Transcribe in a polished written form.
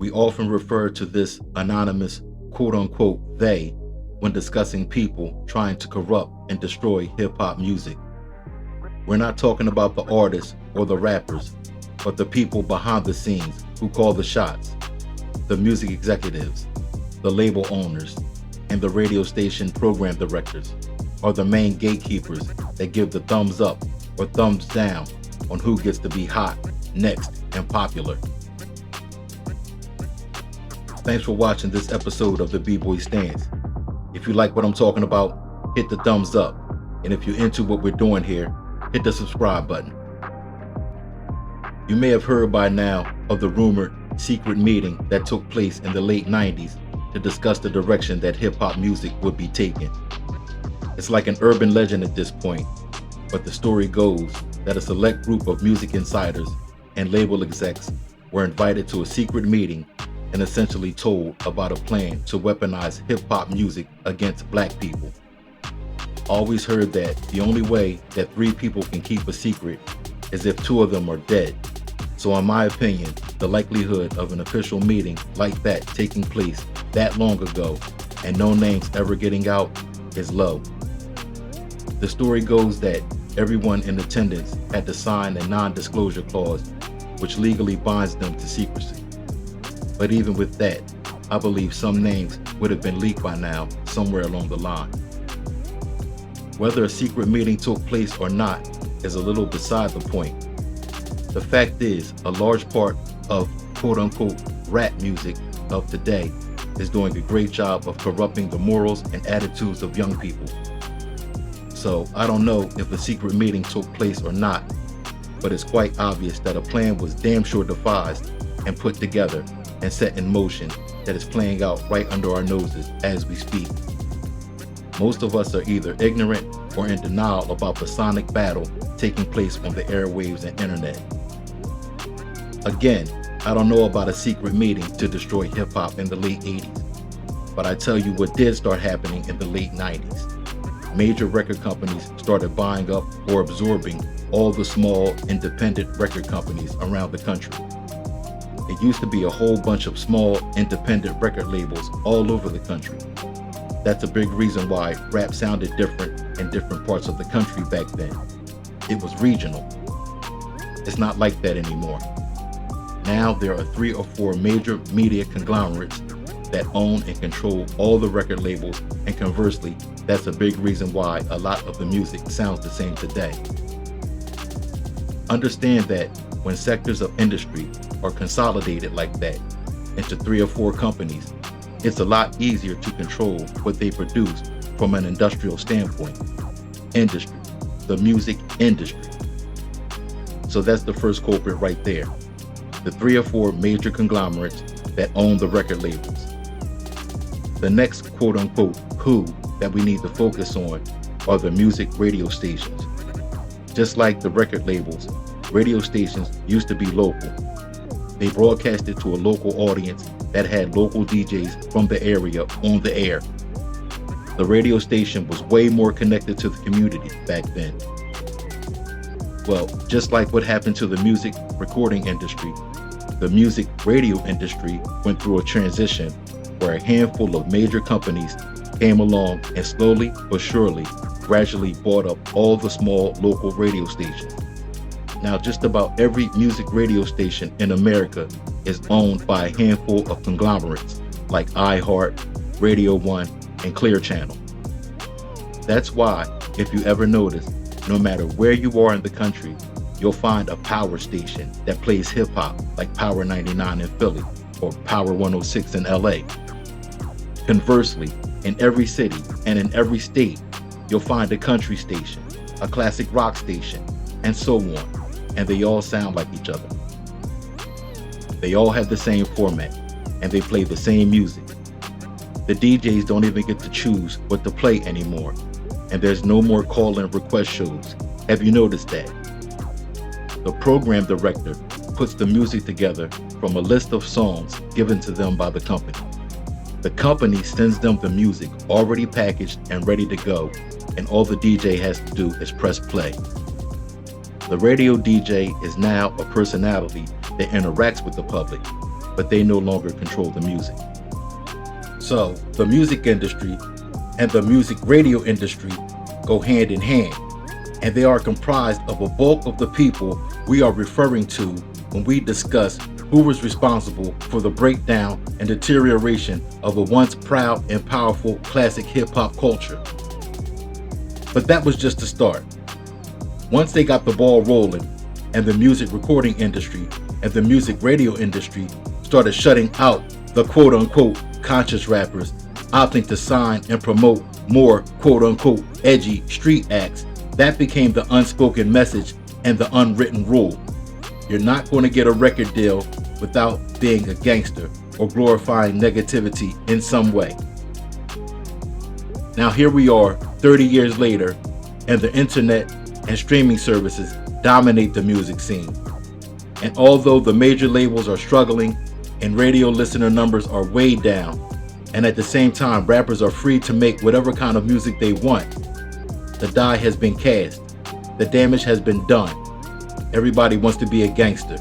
We often refer to this anonymous quote unquote they when discussing people trying to corrupt and destroy hip hop music. We're not talking about the artists or the rappers, but the people behind the scenes who call the shots, the music executives, the label owners, and the radio station program directors are the main gatekeepers that give the thumbs up or thumbs down on who gets to be hot, next, and popular. Thanks for watching this episode of the B-Boy Stance. If you like what I'm talking about, hit the thumbs up. And if you're into what we're doing here, hit the subscribe button. You may have heard by now of the rumored secret meeting that took place in the late 90s to discuss the direction that hip-hop music would be taken. It's like an urban legend at this point, but the story goes that a select group of music insiders and label execs were invited to a secret meeting and essentially told about a plan to weaponize hip-hop music against black people. Always heard that the only way that 3 people can keep a secret is if 2 of them are dead. So in my opinion, the likelihood of an official meeting like that taking place that long ago and no names ever getting out is low. The story goes that everyone in attendance had to sign a non-disclosure clause which legally binds them to secrecy. But even with that, I believe some names would have been leaked by now somewhere along the line. Whether a secret meeting took place or not is a little beside the point. The fact is, a large part of quote-unquote rap music of today is doing a great job of corrupting the morals and attitudes of young people. So I don't know if a secret meeting took place or not, but it's quite obvious that a plan was damn sure devised and put together and set in motion that is playing out right under our noses as we speak. Most of us are either ignorant or in denial about the sonic battle taking place on the airwaves and internet. Again, I don't know about a secret meeting to destroy hip-hop in the late 80s, but I tell you what did start happening in the late 90s. Major record companies started buying up or absorbing all the small independent record companies around the country. It used to be a whole bunch of small independent record labels all over the country. That's a big reason why rap sounded different in different parts of the country back then. It was regional. It's not like that anymore. Now there are 3 or 4 major media conglomerates that own and control all the record labels, and conversely, that's a big reason why a lot of the music sounds the same today. Understand that when sectors of industry are consolidated like that into 3 or 4 companies, it's a lot easier to control what they produce from an industrial standpoint. Industry, the music industry. So that's the first culprit right there. The 3 or 4 major conglomerates that own the record labels. The next quote-unquote who that we need to focus on are the music radio stations. Just like the record labels, radio stations used to be local. They broadcasted to a local audience that had local DJs from the area on the air. The radio station was way more connected to the community back then. Well, just like what happened to the music recording industry, the music radio industry went through a transition where a handful of major companies came along and slowly but surely gradually bought up all the small local radio stations. Now just about every music radio station in America is owned by a handful of conglomerates like iHeart, Radio One, and Clear Channel. That's why, if you ever notice, no matter where you are in the country, you'll find a power station that plays hip-hop like Power 99 in Philly or Power 106 in LA. Conversely, in every city and in every state, you'll find a country station, a classic rock station, and so on, and they all sound like each other. They all have the same format, and they play the same music. The DJs don't even get to choose what to play anymore, and there's no more call-in request shows. Have you noticed that? The program director puts the music together from a list of songs given to them by the company. The company sends them the music already packaged and ready to go, and all the DJ has to do is press play. The radio DJ is now a personality that interacts with the public, but they no longer control the music. So the music industry and the music radio industry go hand in hand, and they are comprised of a bulk of the people we are referring to when we discuss who was responsible for the breakdown and deterioration of a once proud and powerful classic hip-hop culture. But that was just the start. Once they got the ball rolling, and the music recording industry and the music radio industry started shutting out the quote-unquote conscious rappers, opting to sign and promote more quote-unquote edgy street acts, that became the unspoken message and the unwritten rule. You're not going to get a record deal without being a gangster or glorifying negativity in some way. Now here we are 30 years later, and the internet and streaming services dominate the music scene. And although the major labels are struggling and radio listener numbers are way down, and at the same time rappers are free to make whatever kind of music they want, the die has been cast, the damage has been done. Everybody wants to be a gangster.